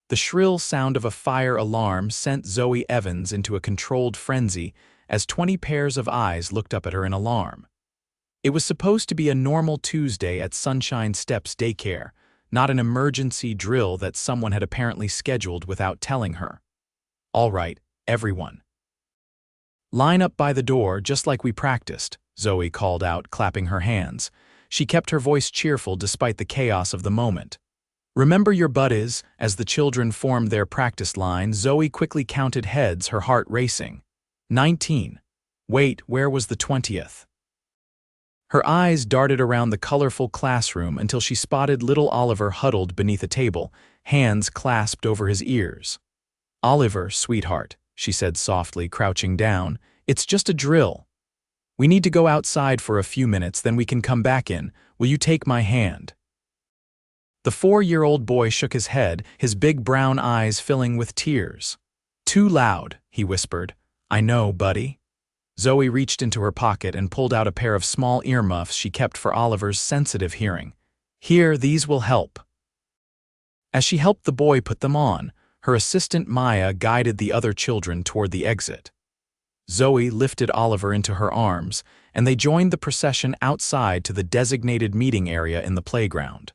The shrill sound of a fire alarm sent Zoe Evans into a controlled frenzy as 20 pairs of eyes looked up at her in alarm. It was supposed to be a normal Tuesday at Sunshine Steps Daycare, not an emergency drill that someone had apparently scheduled without telling her. "All right, everyone. Line up by the door just like we practiced," Zoe called out, clapping her hands. She kept her voice cheerful despite the chaos of the moment. "Remember your buddies." As the children formed their practice line, Zoe quickly counted heads, her heart racing. 19. Wait, where was the 20th? Her eyes darted around the colorful classroom until she spotted little Oliver huddled beneath a table, hands clasped over his ears. "Oliver, sweetheart," she said softly, crouching down, "it's just a drill. We need to go outside for a few minutes, then we can come back in. Will you take my hand?" The 4-year-old boy shook his head, his big brown eyes filling with tears. "Too loud," he whispered. "I know, buddy." Zoe reached into her pocket and pulled out a pair of small earmuffs she kept for Oliver's sensitive hearing. "Here, these will help." As she helped the boy put them on, her assistant Maya guided the other children toward the exit. Zoe lifted Oliver into her arms, and they joined the procession outside to the designated meeting area in the playground.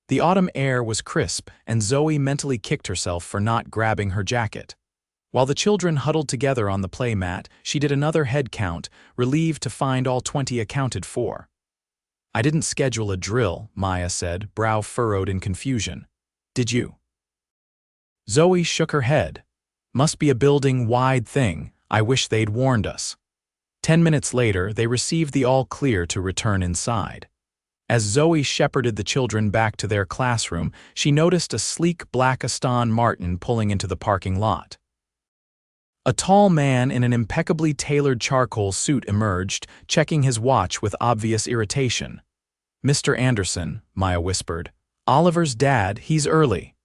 The autumn air was crisp, and Zoe mentally kicked herself for not grabbing her jacket. While the children huddled together on the play mat, she did another head count, relieved to find all 20 accounted for. "I didn't schedule a drill," Maya said, brow furrowed in confusion. "Did you?" Zoe shook her head. "Must be a building-wide thing. I wish they'd warned us." 10 minutes later, they received the all-clear to return inside. As Zoe shepherded the children back to their classroom, she noticed a sleek black Aston Martin pulling into the parking lot. A tall man in an impeccably tailored charcoal suit emerged, checking his watch with obvious irritation. "Mr. Anderson," Maya whispered. "Oliver's dad, he's early."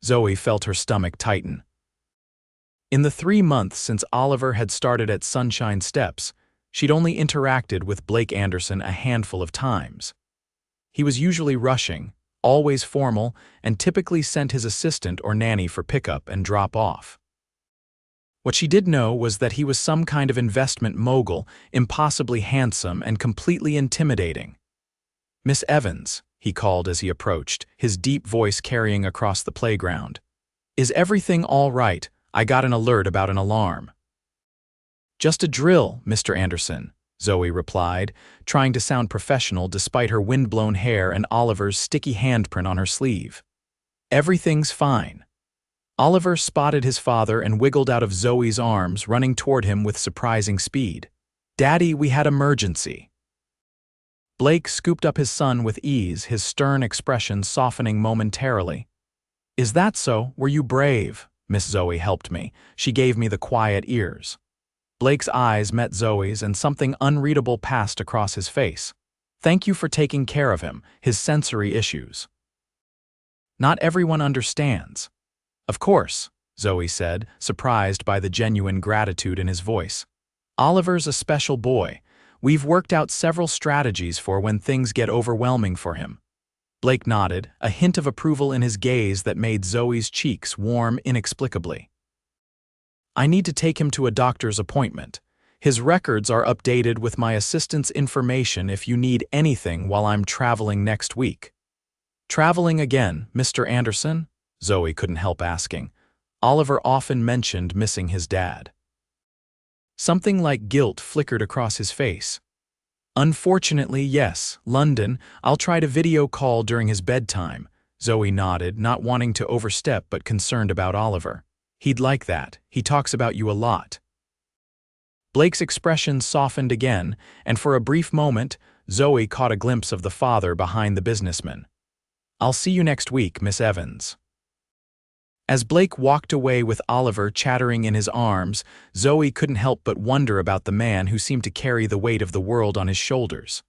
Zoe felt her stomach tighten. In the 3 months since Oliver had started at Sunshine Steps, she'd only interacted with Blake Anderson a handful of times. He was usually rushing, always formal, and typically sent his assistant or nanny for pickup and drop-off. What she did know was that he was some kind of investment mogul, impossibly handsome and completely intimidating. "Miss Evans," he called as he approached, his deep voice carrying across the playground. "Is everything all right? I got an alert about an alarm." "Just a drill, Mr. Anderson," Zoe replied, trying to sound professional despite her wind-blown hair and Oliver's sticky handprint on her sleeve. "Everything's fine." Oliver spotted his father and wiggled out of Zoe's arms, running toward him with surprising speed. "Daddy, we had emergency." Blake scooped up his son with ease, his stern expression softening momentarily. "Is that so? Were you brave?" Miss Zoe helped me. She gave me the quiet ears. Blake's eyes met Zoe's and something unreadable passed across his face. "Thank you for taking care of him, his sensory issues." "Not everyone understands." "Of course," Zoe said, surprised by the genuine gratitude in his voice. "Oliver's a special boy. We've worked out several strategies for when things get overwhelming for him." Blake nodded, a hint of approval in his gaze that made Zoe's cheeks warm inexplicably. "I need to take him to a doctor's appointment. His records are updated with my assistant's information if you need anything while I'm traveling next week." "Traveling again, Mr. Anderson?" Zoe couldn't help asking. Oliver often mentioned missing his dad. Something like guilt flickered across his face. "Unfortunately, yes, London. I'll try to video call during his bedtime." Zoe nodded, not wanting to overstep but concerned about Oliver. "He'd like that. He talks about you a lot." Blake's expression softened again, and for a brief moment, Zoe caught a glimpse of the father behind the businessman. "I'll see you next week, Miss Evans." As Blake walked away with Oliver chattering in his arms, Zoe couldn't help but wonder about the man who seemed to carry the weight of the world on his shoulders.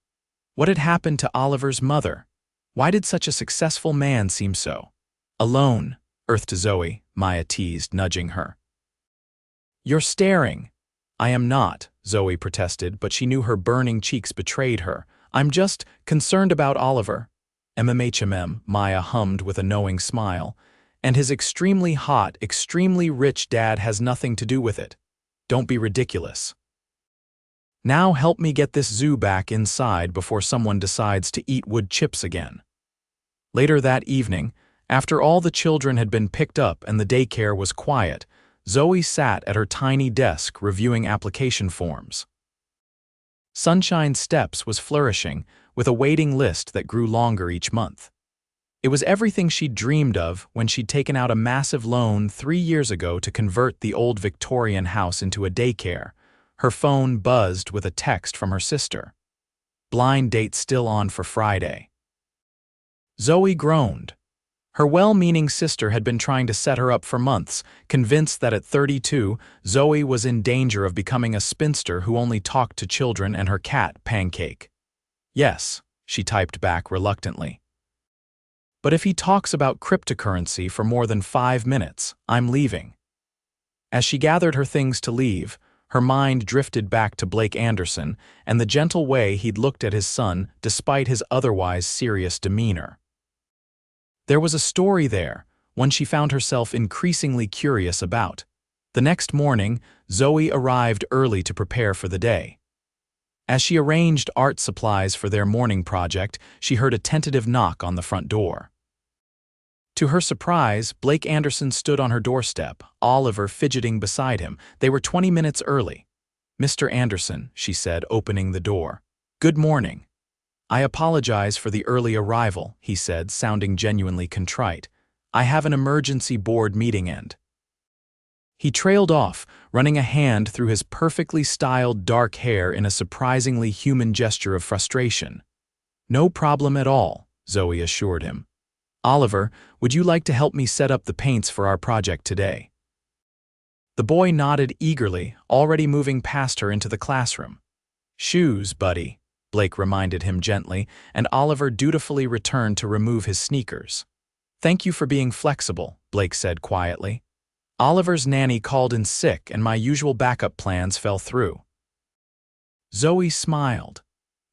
What had happened to Oliver's mother? Why did such a successful man seem so alone? "Earth to Zoe," Maya teased, nudging her. "You're staring." "I am not," Zoe protested, but she knew her burning cheeks betrayed her. "I'm just concerned about Oliver." "MMHMM," Maya hummed with a knowing smile. And his extremely hot, extremely rich dad has nothing to do with it. Don't be ridiculous. Now help me get this zoo back inside before someone decides to eat wood chips again. Later that evening, after all the children had been picked up and the daycare was quiet, Zoe sat at her tiny desk reviewing application forms. Sunshine Steps was flourishing, with a waiting list that grew longer each month. It was everything she'd dreamed of when she'd taken out a massive loan 3 years ago to convert the old Victorian house into a daycare. Her phone buzzed with a text from her sister. Blind date still on for Friday. Zoe groaned. Her well-meaning sister had been trying to set her up for months, convinced that at 32, Zoe was in danger of becoming a spinster who only talked to children and her cat, Pancake. Yes, she typed back reluctantly. But if he talks about cryptocurrency for more than 5 minutes, I'm leaving. As she gathered her things to leave, her mind drifted back to Blake Anderson and the gentle way he'd looked at his son despite his otherwise serious demeanor. There was a story there, one she found herself increasingly curious about. The next morning, Zoe arrived early to prepare for the day. As she arranged art supplies for their morning project, she heard a tentative knock on the front door. To her surprise, Blake Anderson stood on her doorstep, Oliver fidgeting beside him. They were 20 minutes early. "Mr. Anderson," she said, opening the door. "Good morning." "I apologize for the early arrival," he said, sounding genuinely contrite. "I have an emergency board meeting and—" He trailed off, running a hand through his perfectly styled dark hair in a surprisingly human gesture of frustration. "No problem at all," Zoe assured him. "Oliver, would you like to help me set up the paints for our project today?" The boy nodded eagerly, already moving past her into the classroom. "Shoes, buddy," Blake reminded him gently, and Oliver dutifully returned to remove his sneakers. "Thank you for being flexible," Blake said quietly. "Oliver's nanny called in sick and my usual backup plans fell through." Zoe smiled.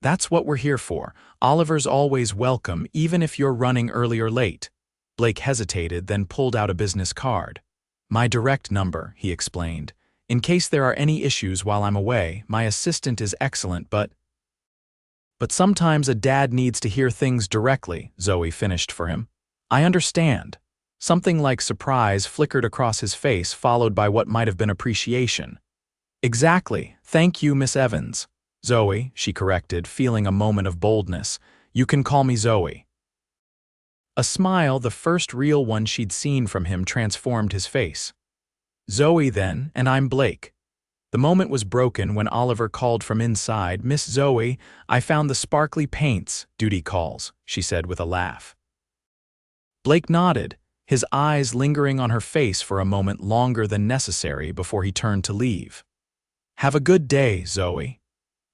"That's what we're here for. Oliver's always welcome, even if you're running early or late." Blake hesitated, then pulled out a business card. "My direct number," he explained. "In case there are any issues while I'm away, my assistant is excellent, but sometimes a dad needs to hear things directly," Zoe finished for him. "I understand." Something like surprise flickered across his face, followed by what might have been appreciation. "Exactly. Thank you, Miss Evans." "Zoe," she corrected, feeling a moment of boldness. "You can call me Zoe." A smile, the first real one she'd seen from him, transformed his face. "Zoe, then, and I'm Blake." The moment was broken when Oliver called from inside. "Miss Zoe, I found the sparkly paints, duty calls," she said with a laugh. Blake nodded, his eyes lingering on her face for a moment longer than necessary before he turned to leave. "Have a good day, Zoe."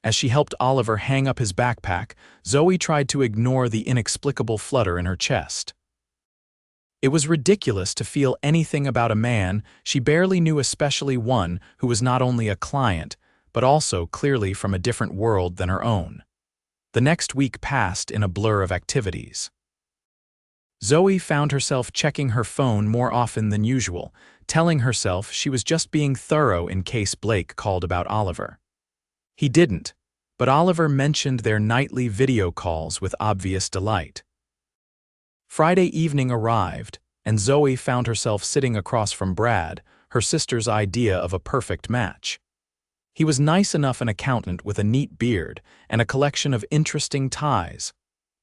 As she helped Oliver hang up his backpack, Zoe tried to ignore the inexplicable flutter in her chest. It was ridiculous to feel anything about a man she barely knew, especially one who was not only a client, but also clearly from a different world than her own. The next week passed in a blur of activities. Zoe found herself checking her phone more often than usual, telling herself she was just being thorough in case Blake called about Oliver. He didn't, but Oliver mentioned their nightly video calls with obvious delight. Friday evening arrived, and Zoe found herself sitting across from Brad, her sister's idea of a perfect match. He was nice enough an accountant with a neat beard and a collection of interesting ties,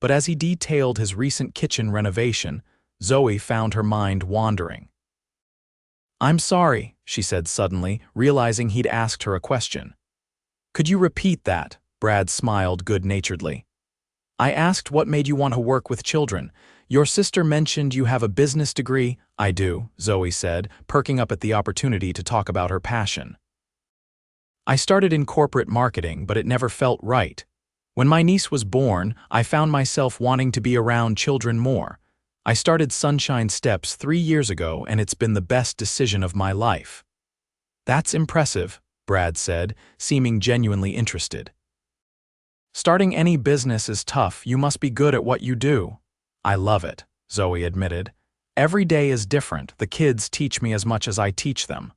but as he detailed his recent kitchen renovation, Zoe found her mind wandering. "I'm sorry," she said suddenly, realizing he'd asked her a question. "Could you repeat that?" Brad smiled good-naturedly. "I asked what made you want to work with children. Your sister mentioned you have a business degree." "I do," Zoe said, perking up at the opportunity to talk about her passion. "I started in corporate marketing, but it never felt right. When my niece was born, I found myself wanting to be around children more. I started Sunshine Steps 3 years ago, and it's been the best decision of my life." "That's impressive," Brad said, seeming genuinely interested. "Starting any business is tough. You must be good at what you do." "I love it," Zoe admitted. Every day is different. The kids teach me as much as I teach them."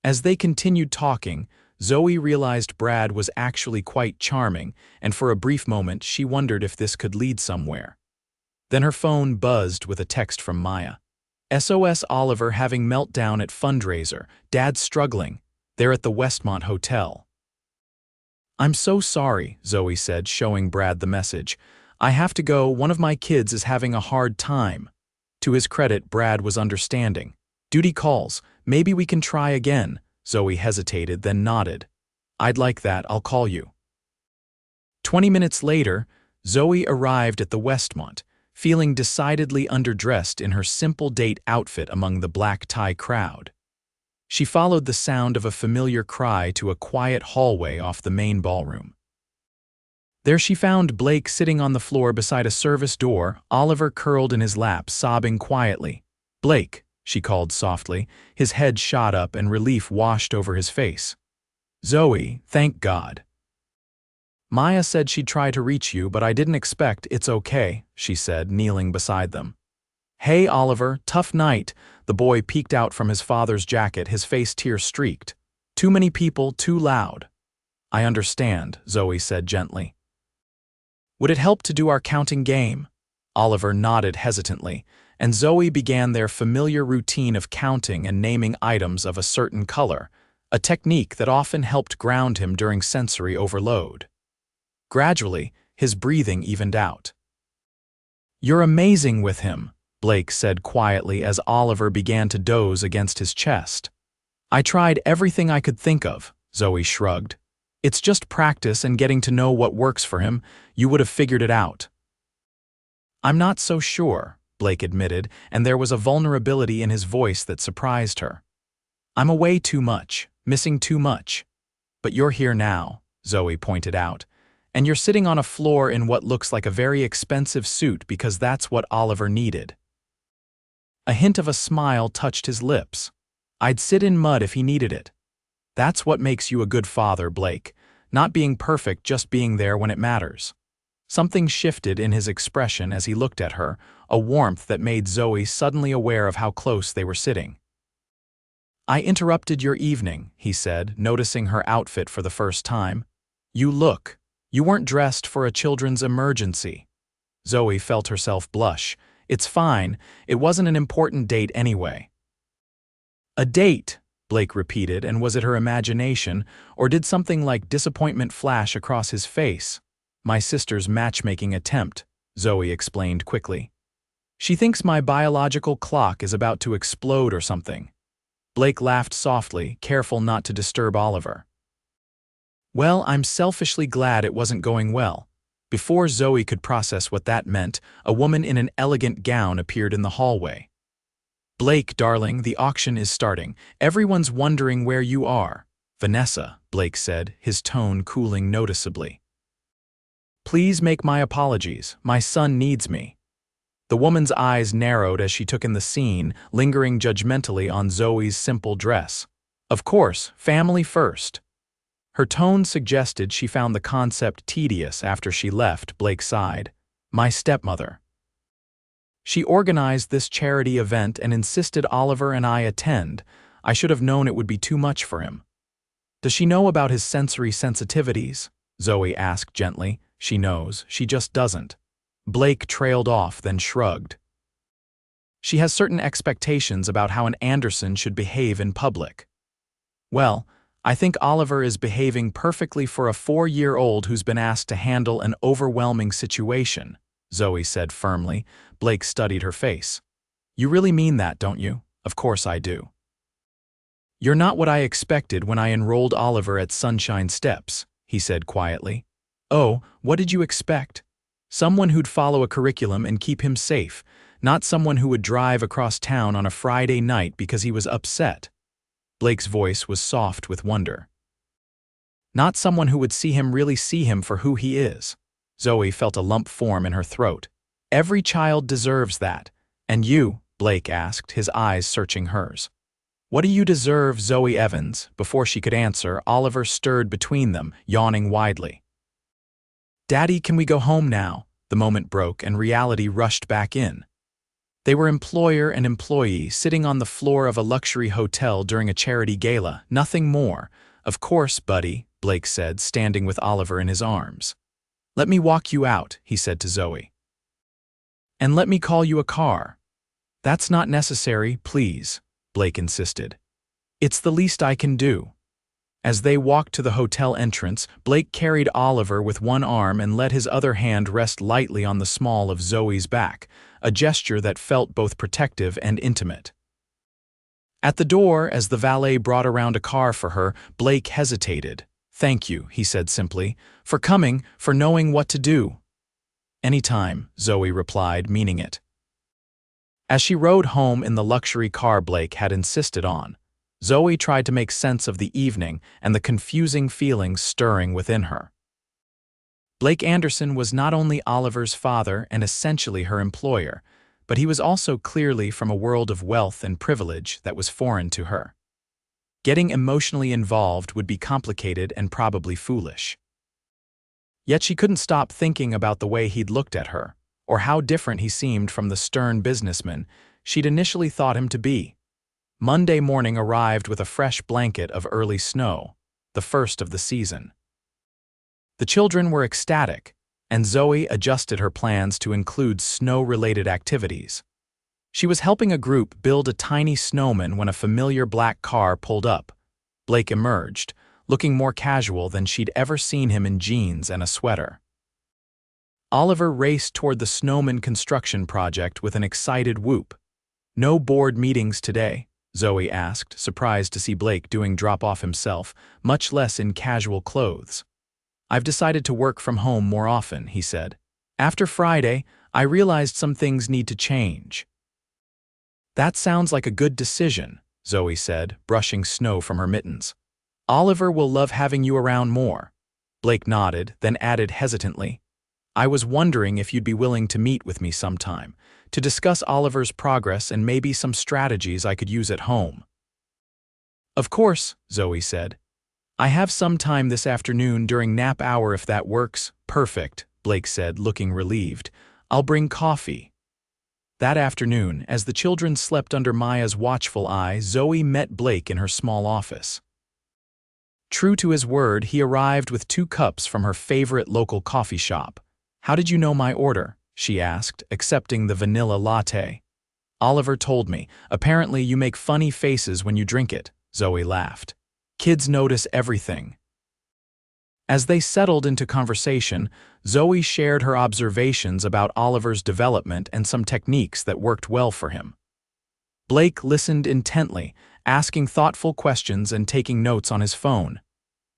As they continued talking, Zoe realized Brad was actually quite charming, and for a brief moment she wondered if this could lead somewhere. Then her phone buzzed with a text from Maya. "SOS Oliver having meltdown at fundraiser. Dad's struggling. They're at the Westmont Hotel." "I'm so sorry," Zoe said, showing Brad the message. "I have to go. One of my kids is having a hard time." To his credit, Brad was understanding. "Duty calls. Maybe we can try again." Zoe hesitated, then nodded. "I'd like that. I'll call you." 20 minutes later, Zoe arrived at the Westmont, feeling decidedly underdressed in her simple date outfit among the black tie crowd. She followed the sound of a familiar cry to a quiet hallway off the main ballroom. There she found Blake sitting on the floor beside a service door, Oliver curled in his lap, sobbing quietly. "Blake," she called softly. His head shot up and relief washed over his face. "Zoe, thank God." "Maya said she'd try to reach you, but I didn't expect. It's okay," she said, kneeling beside them. "Hey, Oliver, tough night." The boy peeked out from his father's jacket, his face tear-streaked. "Too many people, too loud." "I understand," Zoe said gently. "Would it help to do our counting game?" Oliver nodded hesitantly, and Zoe began their familiar routine of counting and naming items of a certain color, a technique that often helped ground him during sensory overload. Gradually, his breathing evened out. "You're amazing with him," Blake said quietly as Oliver began to doze against his chest. "I tried everything I could think of," Zoe shrugged. "It's just practice and getting to know what works for him. You would have figured it out." "I'm not so sure," Blake admitted, and there was a vulnerability in his voice that surprised her. "I'm away too much, missing too much." "But you're here now," Zoe pointed out, "and you're sitting on a floor in what looks like a very expensive suit because that's what Oliver needed." A hint of a smile touched his lips. "I'd sit in mud if he needed it." "That's what makes you a good father, Blake. Not being perfect, just being there when it matters." Something shifted in his expression as he looked at her, a warmth that made Zoe suddenly aware of how close they were sitting. "I interrupted your evening," he said, noticing her outfit for the first time. You weren't dressed for a children's emergency." Zoe felt herself blush. "It's fine. It wasn't an important date anyway." "A date," Blake repeated, and was it her imagination, or did something like disappointment flash across his face? "My sister's matchmaking attempt," Zoe explained quickly. "She thinks my biological clock is about to explode or something." Blake laughed softly, careful not to disturb Oliver. "Well, I'm selfishly glad it wasn't going well." Before Zoe could process what that meant, a woman in an elegant gown appeared in the hallway. "Blake, darling, the auction is starting. Everyone's wondering where you are." "Vanessa," Blake said, his tone cooling noticeably. "Please make my apologies. My son needs me." The woman's eyes narrowed as she took in the scene, lingering judgmentally on Zoe's simple dress. "Of course, family first." Her tone suggested she found the concept tedious after she left. Blake sighed. "My stepmother. She organized this charity event and insisted Oliver and I attend. I should have known it would be too much for him." "Does she know about his sensory sensitivities?" Zoe asked gently. "She knows, she just doesn't." Blake trailed off, then shrugged. "She has certain expectations about how an Anderson should behave in public." "Well, I think Oliver is behaving perfectly for a 4-year-old who's been asked to handle an overwhelming situation," Zoe said firmly. Blake studied her face. "You really mean that, don't you?" "Of course I do." "You're not what I expected when I enrolled Oliver at Sunshine Steps," he said quietly. "Oh, what did you expect? Someone who'd follow a curriculum and keep him safe, not someone who would drive across town on a Friday night because he was upset." Blake's voice was soft with wonder. "Not someone who would see him for who he is." Zoe felt a lump form in her throat. "Every child deserves that. And you?" Blake asked, his eyes searching hers. "What do you deserve, Zoe Evans?" Before she could answer, Oliver stirred between them, yawning widely. "Daddy, can we go home now?" The moment broke and reality rushed back in. They were employer and employee sitting on the floor of a luxury hotel during a charity gala, nothing more. "Of course, buddy," Blake said, standing with Oliver in his arms. "Let me walk you out," he said to Zoe. "And let me call you a car." "That's not necessary, please," Blake insisted. "It's the least I can do." As they walked to the hotel entrance, Blake carried Oliver with one arm and let his other hand rest lightly on the small of Zoe's back, a gesture that felt both protective and intimate. At the door, as the valet brought around a car for her, Blake hesitated. "Thank you," he said simply, "for coming, for knowing what to do." "Anytime," Zoe replied, meaning it. As she rode home in the luxury car Blake had insisted on, Zoe tried to make sense of the evening and the confusing feelings stirring within her. Blake Anderson was not only Oliver's father and essentially her employer, but he was also clearly from a world of wealth and privilege that was foreign to her. Getting emotionally involved would be complicated and probably foolish. Yet she couldn't stop thinking about the way he'd looked at her, or how different he seemed from the stern businessman she'd initially thought him to be. Monday morning arrived with a fresh blanket of early snow, the first of the season. The children were ecstatic, and Zoe adjusted her plans to include snow-related activities. She was helping a group build a tiny snowman when a familiar black car pulled up. Blake emerged, looking more casual than she'd ever seen him in jeans and a sweater. Oliver raced toward the snowman construction project with an excited whoop. "No board meetings today?" Zoe asked, surprised to see Blake doing drop-off himself, much less in casual clothes. "I've decided to work from home more often," he said. "After Friday, I realized some things need to change." "That sounds like a good decision," Zoe said, brushing snow from her mittens. "Oliver will love having you around more." Blake nodded, then added hesitantly, "I was wondering if you'd be willing to meet with me sometime, to discuss Oliver's progress and maybe some strategies I could use at home." "Of course," Zoe said. "I have some time this afternoon during nap hour if that works." "Perfect," Blake said, looking relieved. "I'll bring coffee." That afternoon, as the children slept under Maya's watchful eye, Zoe met Blake in her small office. True to his word, he arrived with 2 cups from her favorite local coffee shop. "How did you know my order?" she asked, accepting the vanilla latte. "Oliver told me. Apparently you make funny faces when you drink it," Zoe laughed. "Kids notice everything." As they settled into conversation, Zoe shared her observations about Oliver's development and some techniques that worked well for him. Blake listened intently, asking thoughtful questions and taking notes on his phone.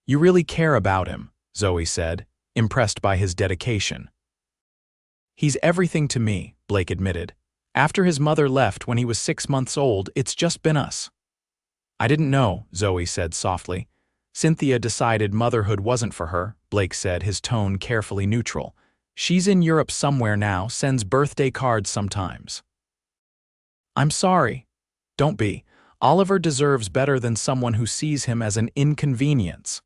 "You really care about him," Zoe said, impressed by his dedication. "He's everything to me," Blake admitted. "After his mother left when he was 6 months old, it's just been us." "I didn't know," Zoe said softly. "Cynthia decided motherhood wasn't for her," Blake said, his tone carefully neutral. "She's in Europe somewhere now, sends birthday cards sometimes." "I'm sorry." "Don't be. Oliver deserves better than someone who sees him as an inconvenience."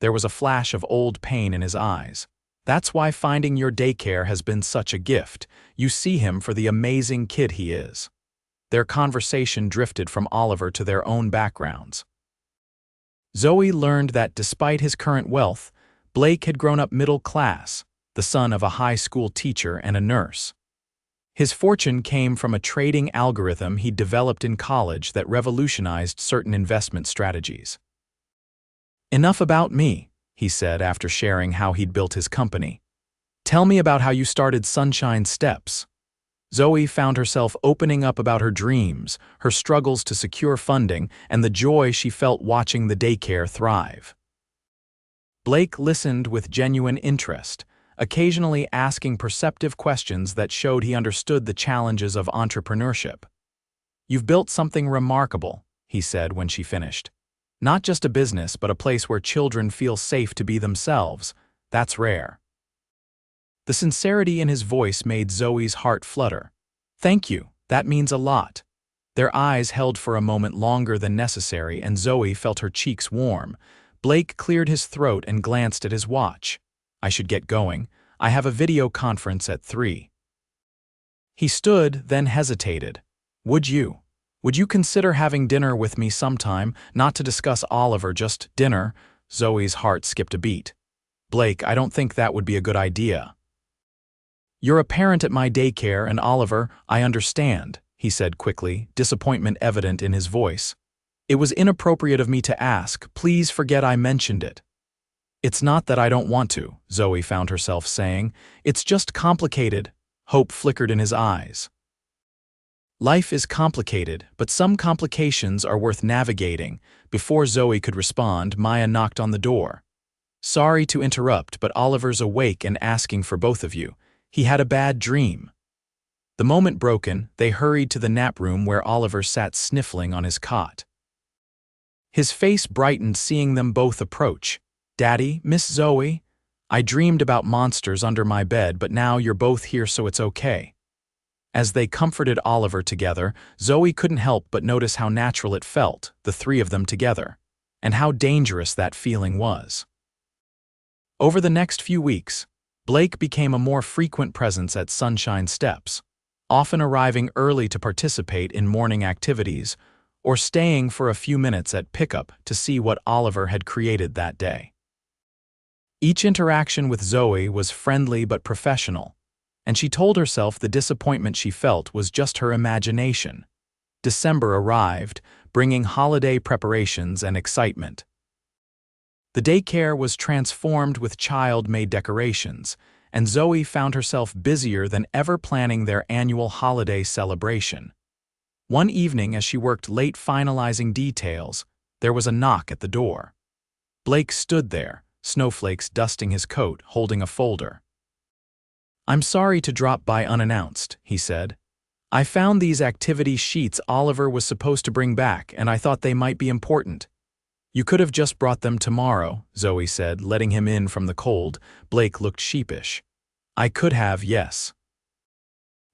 There was a flash of old pain in his eyes. "That's why finding your daycare has been such a gift. You see him for the amazing kid he is." Their conversation drifted from Oliver to their own backgrounds. Zoe learned that despite his current wealth, Blake had grown up middle class, the son of a high school teacher and a nurse. His fortune came from a trading algorithm he'd developed in college that revolutionized certain investment strategies. "Enough about me," he said after sharing how he'd built his company. "Tell me about how you started Sunshine Steps." Zoe found herself opening up about her dreams, her struggles to secure funding, and the joy she felt watching the daycare thrive. Blake listened with genuine interest, occasionally asking perceptive questions that showed he understood the challenges of entrepreneurship. "You've built something remarkable," he said when she finished. "Not just a business, but a place where children feel safe to be themselves. That's rare." The sincerity in his voice made Zoe's heart flutter. "Thank you, that means a lot." Their eyes held for a moment longer than necessary, and Zoe felt her cheeks warm. Blake cleared his throat and glanced at his watch. "I should get going. I have a video conference at 3. He stood, then hesitated. Would you? Would you consider having dinner with me sometime, not to discuss Oliver, just dinner? Zoe's heart skipped a beat. Blake, I don't think that would be a good idea. You're a parent at my daycare, and Oliver, I understand, he said quickly, disappointment evident in his voice. It was inappropriate of me to ask. Please forget I mentioned it. It's not that I don't want to, Zoe found herself saying. It's just complicated. Hope flickered in his eyes. Life is complicated, but some complications are worth navigating. Before Zoe could respond, Maya knocked on the door. Sorry to interrupt, but Oliver's awake and asking for both of you. He had a bad dream. The moment broken, they hurried to the nap room where Oliver sat sniffling on his cot. His face brightened seeing them both approach. Daddy, Miss Zoe? I dreamed about monsters under my bed, but now you're both here, so it's okay. As they comforted Oliver together, Zoe couldn't help but notice how natural it felt, the three of them together, and how dangerous that feeling was. Over the next few weeks, Blake became a more frequent presence at Sunshine Steps, often arriving early to participate in morning activities or staying for a few minutes at pickup to see what Oliver had created that day. Each interaction with Zoe was friendly but professional, and she told herself the disappointment she felt was just her imagination. December arrived, bringing holiday preparations and excitement. The daycare was transformed with child-made decorations, and Zoe found herself busier than ever planning their annual holiday celebration. One evening, as she worked late finalizing details, there was a knock at the door. Blake stood there, snowflakes dusting his coat, holding a folder. I'm sorry to drop by unannounced, he said. I found these activity sheets Oliver was supposed to bring back, and I thought they might be important. You could have just brought them tomorrow, Zoe said, letting him in from the cold. Blake looked sheepish. I could have, yes.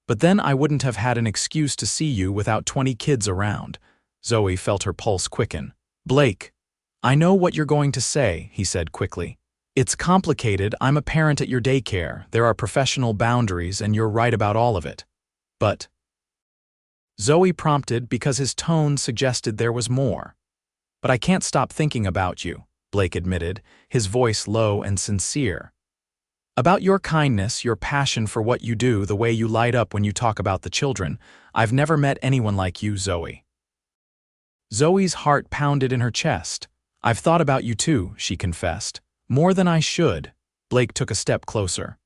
But then I wouldn't have had an excuse to see you without 20 kids around. Zoe felt her pulse quicken. Blake, I know what you're going to say, he said quickly. It's complicated. I'm a parent at your daycare. There are professional boundaries, and you're right about all of it. But Zoe prompted because his tone suggested there was more. But I can't stop thinking about you, Blake admitted, his voice low and sincere. About your kindness, your passion for what you do, the way you light up when you talk about the children. I've never met anyone like you, Zoe. Zoe's heart pounded in her chest. I've thought about you too, she confessed. More than I should. Blake took a step closer.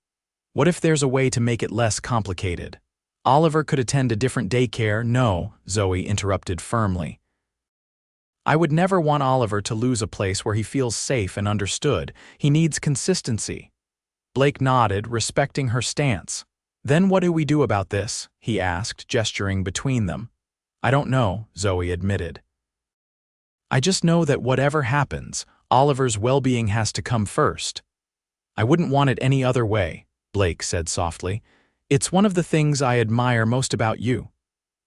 What if there's a way to make it less complicated? Oliver could attend a different daycare. No, Zoe interrupted firmly. I would never want Oliver to lose a place where he feels safe and understood. He needs consistency. Blake nodded, respecting her stance. Then what do we do about this? He asked, gesturing between them. I don't know, Zoe admitted. I just know that whatever happens, Oliver's well-being has to come first. I wouldn't want it any other way, Blake said softly. It's one of the things I admire most about you.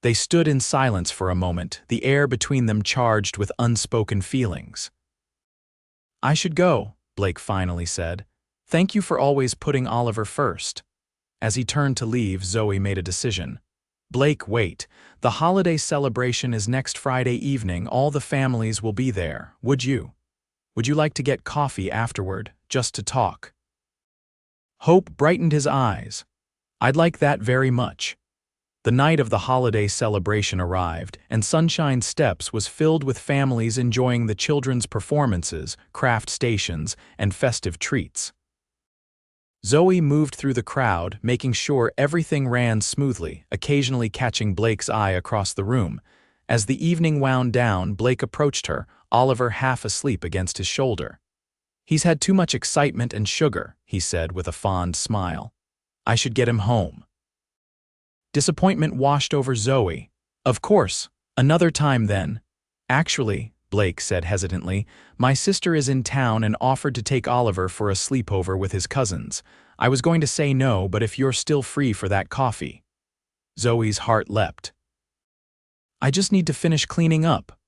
They stood in silence for a moment, the air between them charged with unspoken feelings. I should go, Blake finally said. Thank you for always putting Oliver first. As he turned to leave, Zoe made a decision. Blake, wait. The holiday celebration is next Friday evening. All the families will be there. Would you like to get coffee afterward, just to talk? Hope brightened his eyes. I'd like that very much. The night of the holiday celebration arrived, and Sunshine Steps was filled with families enjoying the children's performances, craft stations, and festive treats. Zoe moved through the crowd, making sure everything ran smoothly, occasionally catching Blake's eye across the room. As the evening wound down, Blake approached her, Oliver half asleep against his shoulder. He's had too much excitement and sugar, he said with a fond smile. I should get him home. Disappointment washed over Zoe. Of course, another time then. Actually, Blake said hesitantly, my sister is in town and offered to take Oliver for a sleepover with his cousins. I was going to say no, but if you're still free for that coffee. Zoe's heart leapt. I just need to finish cleaning up.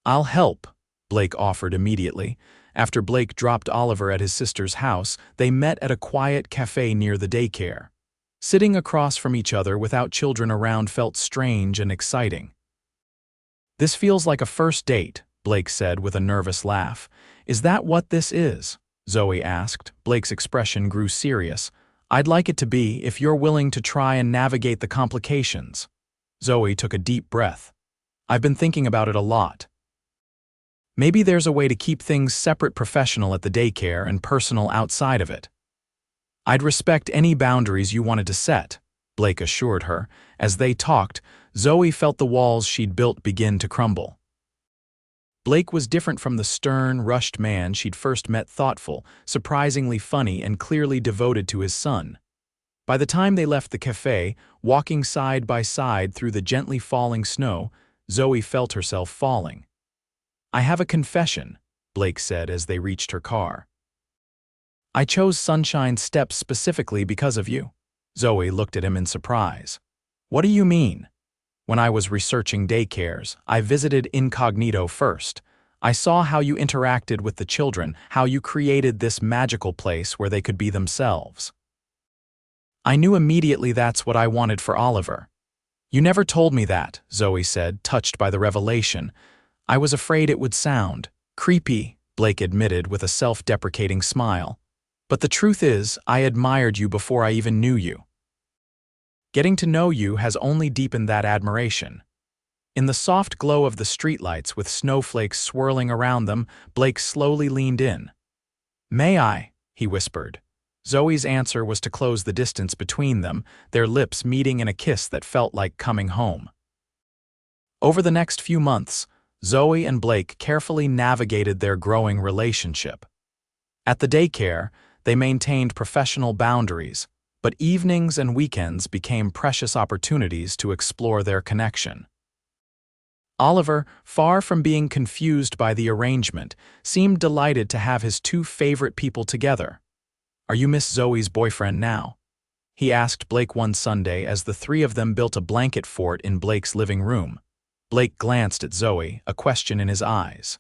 I'll help, Blake offered immediately. After Blake dropped Oliver at his sister's house, they met at a quiet cafe near the daycare. Sitting across from each other without children around felt strange and exciting. "This feels like a first date," Blake said with a nervous laugh. "Is that what this is?" Zoe asked. Blake's expression grew serious. "I'd like it to be, if you're willing to try and navigate the complications." Zoe took a deep breath. "I've been thinking about it a lot. Maybe there's a way to keep things separate, professional at the daycare and personal outside of it." "I'd respect any boundaries you wanted to set," Blake assured her. As they talked, Zoe felt the walls she'd built begin to crumble. Blake was different from the stern, rushed man she'd first met. Thoughtful, surprisingly funny, and clearly devoted to his son. By the time they left the cafe, walking side by side through the gently falling snow, Zoe felt herself falling. "I have a confession," Blake said as they reached her car. "I chose Sunshine Steps specifically because of you." Zoe looked at him in surprise. "What do you mean?" "When I was researching daycares, I visited incognito first. I saw how you interacted with the children, how you created this magical place where they could be themselves. I knew immediately that's what I wanted for Oliver." "You never told me that," Zoe said, touched by the revelation. "I was afraid it would sound creepy," Blake admitted with a self-deprecating smile. "But the truth is, I admired you before I even knew you. Getting to know you has only deepened that admiration." In the soft glow of the streetlights with snowflakes swirling around them, Blake slowly leaned in. "May I?" he whispered. Zoe's answer was to close the distance between them, their lips meeting in a kiss that felt like coming home. Over the next few months, Zoe and Blake carefully navigated their growing relationship. At the daycare, they maintained professional boundaries, but evenings and weekends became precious opportunities to explore their connection. Oliver, far from being confused by the arrangement, seemed delighted to have his two favorite people together. "Are you Miss Zoe's boyfriend now?" he asked Blake one Sunday as the three of them built a blanket fort in Blake's living room. Blake glanced at Zoe, a question in his eyes.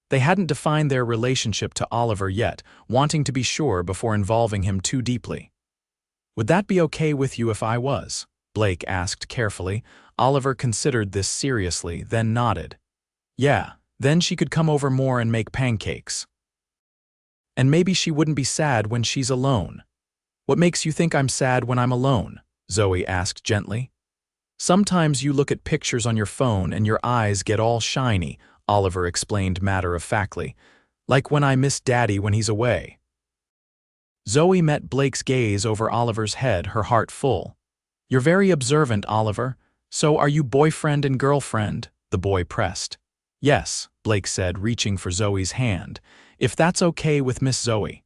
They hadn't defined their relationship to Oliver yet, wanting to be sure before involving him too deeply. "Would that be okay with you if I was?" Blake asked carefully. Oliver considered this seriously, then nodded. "Yeah, then she could come over more and make pancakes. And maybe she wouldn't be sad when she's alone." "What makes you think I'm sad when I'm alone?" Zoe asked gently. "Sometimes you look at pictures on your phone and your eyes get all shiny," Oliver explained matter-of-factly. "Like when I miss Daddy when he's away." Zoe met Blake's gaze over Oliver's head, her heart full. "You're very observant, Oliver. So are you boyfriend and girlfriend?" the boy pressed. "Yes," Blake said, reaching for Zoe's hand. "If that's okay with Miss Zoe."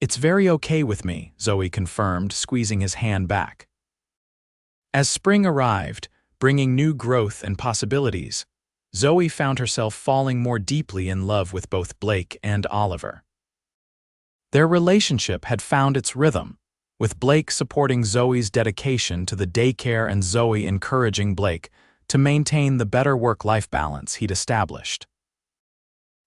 "It's very okay with me," Zoe confirmed, squeezing his hand back. As spring arrived, bringing new growth and possibilities, Zoe found herself falling more deeply in love with both Blake and Oliver. Their relationship had found its rhythm, with Blake supporting Zoe's dedication to the daycare and Zoe encouraging Blake to maintain the better work-life balance he'd established.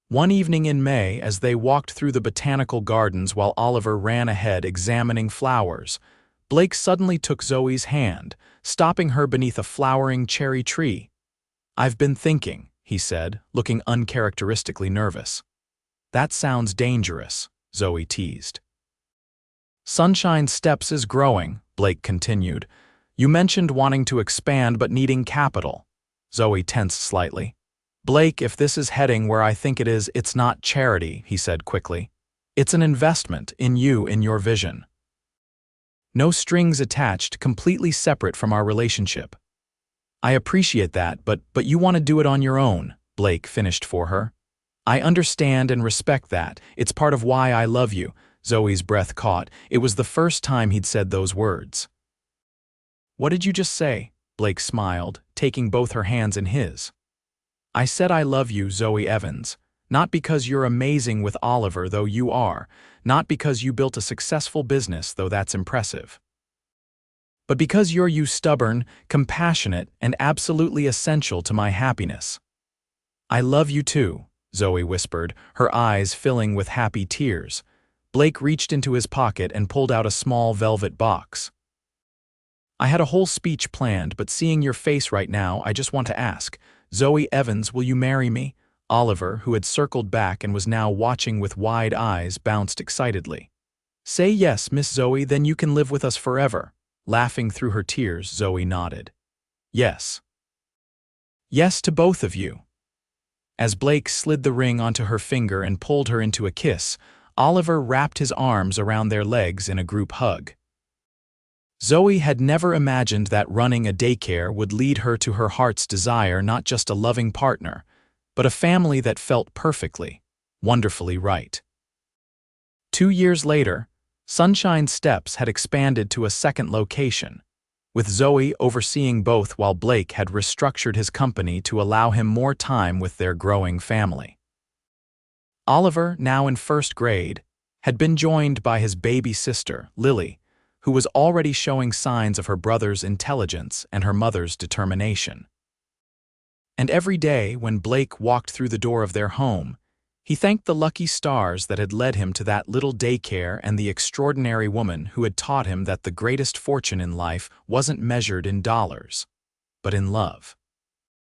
One evening in May, as they walked through the botanical gardens while Oliver ran ahead examining flowers, Blake suddenly took Zoe's hand, stopping her beneath a flowering cherry tree. "I've been thinking," he said, looking uncharacteristically nervous. "That sounds dangerous," Zoe teased. "Sunshine Steps is growing," Blake continued. "You mentioned wanting to expand but needing capital." Zoe tensed slightly. "Blake, if this is heading where I think it is, it's not charity," he said quickly. "It's an investment in you, in your vision. No strings attached, completely separate from our relationship." "I appreciate that, but you want to do it on your own," Blake finished for her. "I understand and respect that. It's part of why I love you." Zoe's breath caught. It was the first time he'd said those words. "What did you just say?" Blake smiled, taking both her hands in his. "I said I love you, Zoe Evans. Not because you're amazing with Oliver, though you are. Not because you built a successful business, though that's impressive. But because you're you, stubborn, compassionate, and absolutely essential to my happiness." "I love you too," Zoe whispered, her eyes filling with happy tears. Blake reached into his pocket and pulled out a small velvet box. I had a whole speech planned, but seeing your face right now, I just want to ask, Zoe Evans, will you marry me? Oliver, who had circled back and was now watching with wide eyes, bounced excitedly. Say yes, Miss Zoe, then you can live with us forever. Laughing through her tears, Zoe nodded. Yes. Yes to both of you. As Blake slid the ring onto her finger and pulled her into a kiss, Oliver wrapped his arms around their legs in a group hug. Zoe had never imagined that running a daycare would lead her to her heart's desire, not just a loving partner, but a family that felt perfectly, wonderfully right. 2 years later, Sunshine Steps had expanded to a second location, with Zoe overseeing both while Blake had restructured his company to allow him more time with their growing family. Oliver, now in first grade, had been joined by his baby sister, Lily, who was already showing signs of her brother's intelligence and her mother's determination. And every day when Blake walked through the door of their home, he thanked the lucky stars that had led him to that little daycare and the extraordinary woman who had taught him that the greatest fortune in life wasn't measured in dollars, but in love.